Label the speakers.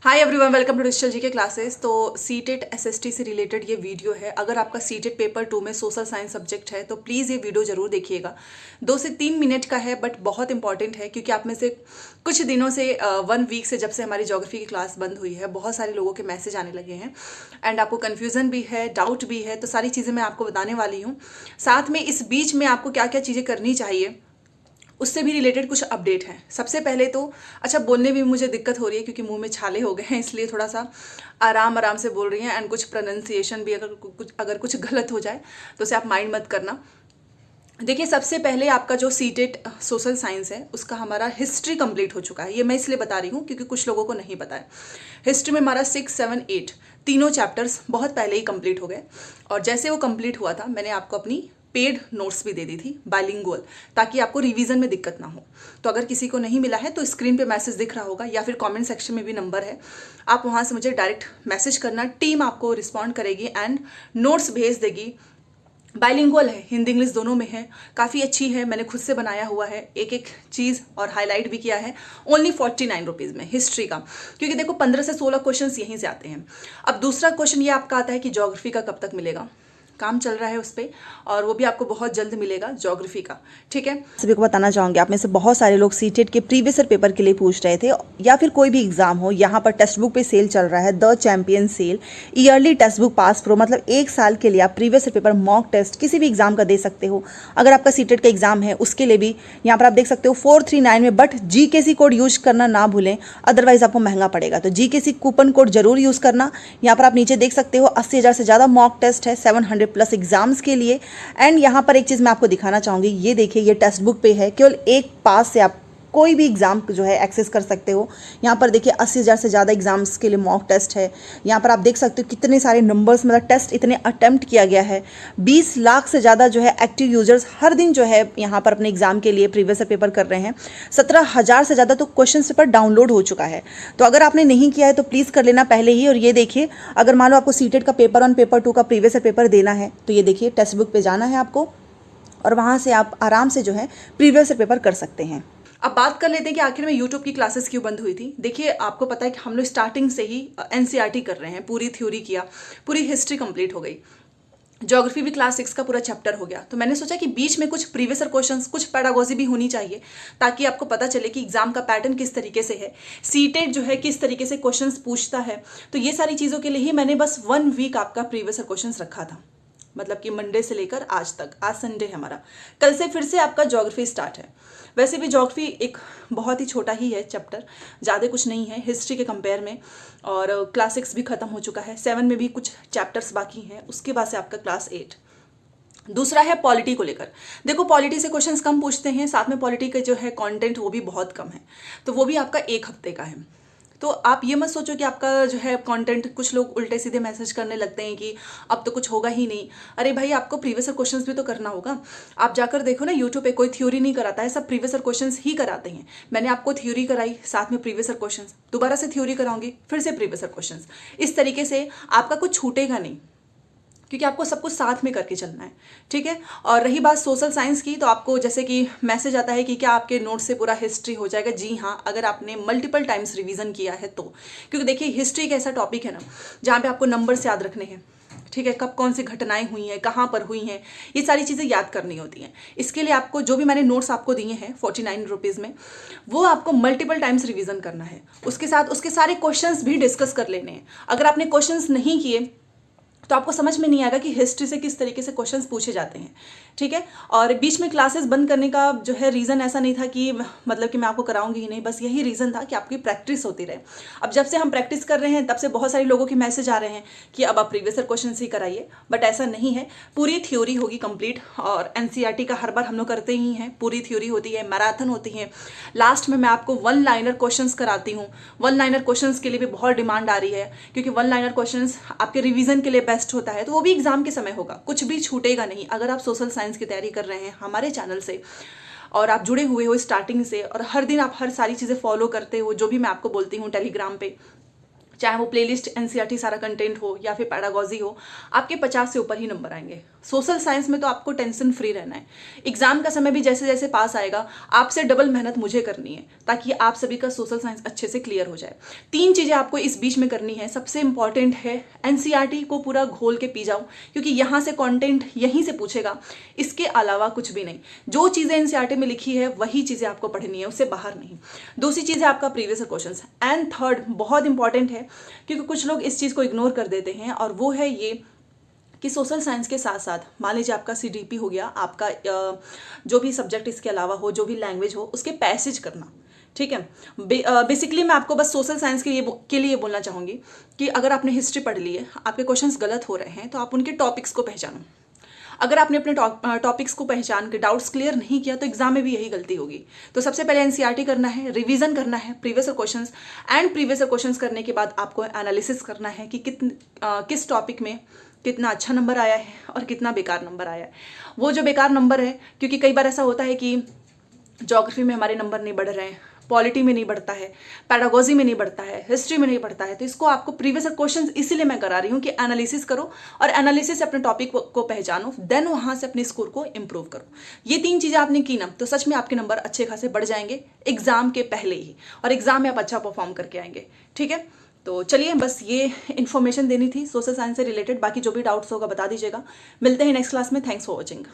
Speaker 1: Hi everyone, welcome to digital G K classes. तो CTET SST से related ये video है। अगर आपका सीटेट पेपर 2 में सोशल साइंस सब्जेक्ट है तो प्लीज़ ये वीडियो ज़रूर देखिएगा। 2 से 3 मिनट का है बट बहुत इंपॉर्टेंट है, क्योंकि आप में से कुछ दिनों से 1 वीक से जब से हमारी ज्योग्राफी की क्लास बंद हुई है, बहुत सारे लोगों के मैसेज आने लगे हैं एंड आपको कन्फ्यूज़न भी है, डाउट भी है। तो सारी चीज़ें मैं आपको बताने वाली हूँ। साथ में इस बीच में आपको क्या क्या चीज़ें करनी चाहिए उससे भी रिलेटेड कुछ अपडेट हैं। सबसे पहले तो अच्छा, बोलने में मुझे दिक्कत हो रही है क्योंकि मुंह में छाले हो गए हैं, इसलिए थोड़ा सा आराम आराम से बोल रही हैं एंड कुछ प्रोनाउंसिएशन भी अगर कुछ गलत हो जाए तो उसे आप माइंड मत करना। देखिए, सबसे पहले आपका जो सीटेट सोशल साइंस है उसका हमारा हिस्ट्री कंप्लीट हो चुका है। ये मैं इसलिए बता रही हूँ क्योंकि कुछ लोगों को नहीं पता है। हिस्ट्री में हमारा 6, 7, 8 तीनों चैप्टर्स बहुत पहले ही कंप्लीट हो गए, और जैसे वो कंप्लीट हुआ था मैंने आपको अपनी पेड नोट्स भी दे दी थी बाइलिंगुअल, ताकि आपको रिवीजन में दिक्कत ना हो। तो अगर किसी को नहीं मिला है तो स्क्रीन पे मैसेज दिख रहा होगा या फिर कमेंट सेक्शन में भी नंबर है, आप वहाँ से मुझे डायरेक्ट मैसेज करना। टीम आपको रिस्पॉन्ड करेगी एंड नोट्स भेज देगी। बाइलिंगुअल है, हिंदी इंग्लिश दोनों में है, काफ़ी अच्छी है। मैंने खुद से बनाया हुआ है एक एक चीज़ और हाईलाइट भी किया है। ओनली 49 रुपीज़ में हिस्ट्री का, क्योंकि देखो 15 से 16 क्वेश्चंस यहीं से आते हैं। अब दूसरा क्वेश्चन ये आपका आता है कि ज्योग्राफी का कब तक मिलेगा। काम चल रहा है उस पर, और वो भी आपको बहुत जल्द मिलेगा ज्योग्राफी का। ठीक है,
Speaker 2: सभी को बताना चाहूँगी, आप में से बहुत सारे लोग सीटेट के प्रीवियस ईयर पेपर के लिए पूछ रहे थे, या फिर कोई भी एग्जाम हो। यहाँ पर टेक्स्ट बुक पे सेल चल रहा है, the champion sale. Yearly text book pass pro, मतलब 1 साल के लिए आप previous year paper mock test किसी भी एग्जाम का दे सकते हो। अगर आपका सीटेट का एग्जाम है उसके लिए भी यहाँ पर आप देख सकते हो 439 में, बट जीकेसी कोड यूज करना ना भूलें, अदरवाइज आपको महंगा पड़ेगा। तो जीकेसी कूपन कोड जरूर यूज करना। यहाँ पर आप नीचे देख सकते हो 80,000 से ज़्यादा मॉक टेस्ट है 700+ एग्जाम्स के लिए। एंड यहाँ पर एक चीज़ मैं आपको दिखाना चाहूँगी, ये देखिए, ये टेक्स्ट बुक पे है। केवल एक पास से आप कोई भी एग्जाम जो है एक्सेस कर सकते हो। यहाँ पर देखिए 80,000 से ज़्यादा एग्जाम्स के लिए मॉक टेस्ट है। यहाँ पर आप देख सकते हो कितने सारे नंबर्स, मतलब टेस्ट इतने अटेम्प्ट किया गया है। 20 लाख से ज़्यादा जो है एक्टिव यूजर्स हर दिन जो है यहाँ पर अपने एग्जाम के लिए प्रीवियस पेपर कर रहे हैं। 17,000 से ज़्यादा तो क्वेश्चन पेपर डाउनलोड हो चुका है। तो अगर आपने नहीं किया है तो प्लीज़ कर लेना पहले ही। और ये देखिए, अगर मान लो आपको सीटेट का पेपर 1, पेपर 2 का प्रीवियस पेपर देना है तो ये देखिए टेक्स्ट बुक पे जाना है आपको, और वहाँ से आप आराम से जो है प्रीवियस पेपर कर सकते हैं।
Speaker 1: अब बात कर लेते हैं कि आखिर में यूट्यूब की क्लासेस क्यों बंद हुई थी। देखिए, आपको पता है कि हम लोग स्टार्टिंग से ही एनसीईआरटी कर रहे हैं, पूरी थ्योरी किया, पूरी हिस्ट्री कंप्लीट हो गई, ज्योग्राफी भी क्लास 6 का पूरा चैप्टर हो गया। तो मैंने सोचा कि बीच में कुछ प्रीवियस क्वेश्चंस, कुछ पेडागोजी भी होनी चाहिए, ताकि आपको पता चले कि एग्जाम का पैटर्न किस तरीके से है, सीटेट जो है किस तरीके से क्वेश्चंस पूछता है। तो ये सारी चीज़ों के लिए ही मैंने बस 1 वीक आपका प्रीवियस क्वेश्चंस रखा था, मतलब कि मंडे से लेकर आज तक। आज संडे है हमारा, कल से फिर से आपका ज्योग्राफी स्टार्ट है। वैसे भी ज्योग्राफी एक बहुत ही छोटा ही है चैप्टर, ज़्यादा कुछ नहीं है हिस्ट्री के कंपेयर में, और क्लास 6 भी खत्म हो चुका है, 7 में भी कुछ चैप्टर्स बाकी हैं, उसके बाद से आपका क्लास 8। दूसरा है पॉलिटी को लेकर। देखो, पॉलिटी से क्वेश्चंस कम पूछते हैं, साथ में पॉलिटी का जो है कंटेंट वो भी बहुत कम है, तो वो भी आपका 1 हफ्ते का है। तो आप ये मत सोचो कि आपका जो है कंटेंट, कुछ लोग उल्टे सीधे मैसेज करने लगते हैं कि अब तो कुछ होगा ही नहीं। अरे भाई, आपको प्रीवियस क्वेश्चंस भी तो करना होगा। आप जाकर देखो ना, यूट्यूब पे कोई थ्योरी नहीं कराता है, सब प्रीवियस क्वेश्चंस ही कराते हैं। मैंने आपको थ्योरी कराई, साथ में प्रीवियस क्वेश्चंस, दोबारा से थ्योरी कराऊंगी, फिर से प्रीवियस क्वेश्चंस। इस तरीके से आपका कुछ छूटेगा नहीं, क्योंकि आपको सब कुछ साथ में करके चलना है। ठीक है, और रही बात सोशल साइंस की, तो आपको जैसे कि मैसेज आता है कि क्या आपके नोट से पूरा हिस्ट्री हो जाएगा। जी हाँ, अगर आपने मल्टीपल टाइम्स रिवीजन किया है तो। क्योंकि देखिए, हिस्ट्री एक ऐसा टॉपिक है ना जहाँ पे आपको नंबर्स याद रखने हैं। ठीक है, कब कौन सी घटनाएं हुई हैं, कहाँ पर हुई हैं, ये सारी चीज़ें याद करनी होती हैं। इसके लिए आपको जो भी मैंने नोट्स आपको दिए हैं 49 रुपीज़ में, वो आपको मल्टीपल टाइम्स रिवीजन करना है। उसके साथ उसके सारे क्वेश्चंस भी डिस्कस कर लेने हैं। अगर आपने क्वेश्चंस नहीं किए तो आपको समझ में नहीं आएगा कि हिस्ट्री से किस तरीके से क्वेश्चंस पूछे जाते हैं। ठीक है, और बीच में क्लासेस बंद करने का जो है रीज़न ऐसा नहीं था कि मतलब कि मैं आपको कराऊंगी ही नहीं, बस यही रीज़न था कि आपकी प्रैक्टिस होती रहे। अब जब से हम प्रैक्टिस कर रहे हैं तब से बहुत सारे लोगों के मैसेज आ रहे हैं कि अब आप प्रीवियस क्वेश्चन ही कराइए, बट ऐसा नहीं है। पूरी थ्योरी होगी कंप्लीट, और एनसीईआरटी का हर बार हम लोग करते ही हैं, पूरी थ्योरी होती है, मैराथन होती है। लास्ट में मैं आपको 1 लाइनर क्वेश्चंस कराती हूँ। 1 लाइनर क्वेश्चंस के लिए भी बहुत डिमांड आ रही है, क्योंकि 1 लाइनर क्वेश्चंस आपके रिवीजन के लिए बेस्ट होता है। तो वो भी एग्जाम के समय होगा, कुछ भी छूटेगा नहीं। अगर आप सोशल साइंस की तैयारी कर रहे हैं हमारे चैनल से, और आप जुड़े हुए हो स्टार्टिंग से, और हर दिन आप हर सारी चीज़ें फॉलो करते हो जो भी मैं आपको बोलती हूँ टेलीग्राम पे, चाहे वो प्लेलिस्ट एनसीईआरटी सारा कंटेंट हो या फिर पैडागॉजी हो, आपके 50 से ऊपर ही नंबर आएंगे। सोशल साइंस में तो आपको टेंशन फ्री रहना है। एग्जाम का समय भी जैसे जैसे पास आएगा, आपसे डबल मेहनत मुझे करनी है ताकि आप सभी का सोशल साइंस अच्छे से क्लियर हो जाए। 3 चीज़ें आपको इस बीच में करनी है। सबसे इंपॉर्टेंट है एनसीईआरटी को पूरा घोल के पी जाओ, क्योंकि यहाँ से कॉन्टेंट यहीं से पूछेगा, इसके अलावा कुछ भी नहीं। जो चीज़ें एनसीईआरटी में लिखी है वही चीज़ें आपको पढ़नी है, उससे बाहर नहीं। दूसरी चीज़ है आपका प्रीवियस क्वेश्चन। एंड थर्ड बहुत इंपॉर्टेंट है, क्योंकि कुछ लोग इस चीज़ को इग्नोर कर देते हैं, और वो है ये कि सोशल साइंस के साथ साथ मान लीजिए आपका सीडीपी हो गया, आपका जो भी सब्जेक्ट इसके अलावा हो, जो भी लैंग्वेज हो, उसके पैसेज करना। ठीक है, बेसिकली मैं आपको बस सोशल साइंस के लिए बोलना चाहूँगी कि अगर आपने हिस्ट्री पढ़ ली है, आपके क्वेश्चंस गलत हो रहे हैं, तो आप उनके टॉपिक्स को पहचानो। अगर आपने अपने टॉपिक्स को पहचान के डाउट्स क्लियर नहीं किया तो एग्जाम में भी यही गलती होगी। तो सबसे पहले एनसीईआरटी करना है, रिवीजन करना है, previous questions, and previous questions करने के बाद आपको एनालिसिस करना है कि किस टॉपिक में कितना अच्छा नंबर आया है और कितना बेकार नंबर आया है। वो जो बेकार नंबर है, क्योंकि कई बार ऐसा होता है कि ज्योग्राफी में हमारे नंबर नहीं बढ़ रहे हैं, पॉलिटी में नहीं बढ़ता है, पैडागॉजी में नहीं बढ़ता है, हिस्ट्री में नहीं बढ़ता है, तो इसको आपको प्रीवियस क्वेश्चंस इसीलिए मैं करा रही हूँ कि एनालिसिस करो, और एनालिसिस से अपने टॉपिक को पहचानो, देन वहाँ से अपने स्कोर को इम्प्रूव करो। ये 3 चीज़ें आपने की ना, तो सच में आपके नंबर अच्छे खासे बढ़ जाएंगे एग्जाम के पहले ही, और एग्जाम में आप अच्छा परफॉर्म करके आएंगे। ठीक है, तो चलिए बस ये इन्फॉर्मेशन देनी थी सोशल साइंस से रिलेटेड। बाकी जो भी डाउट्स होगा बता दीजिएगा। मिलते हैं नेक्स्ट क्लास में। Thanks for watching.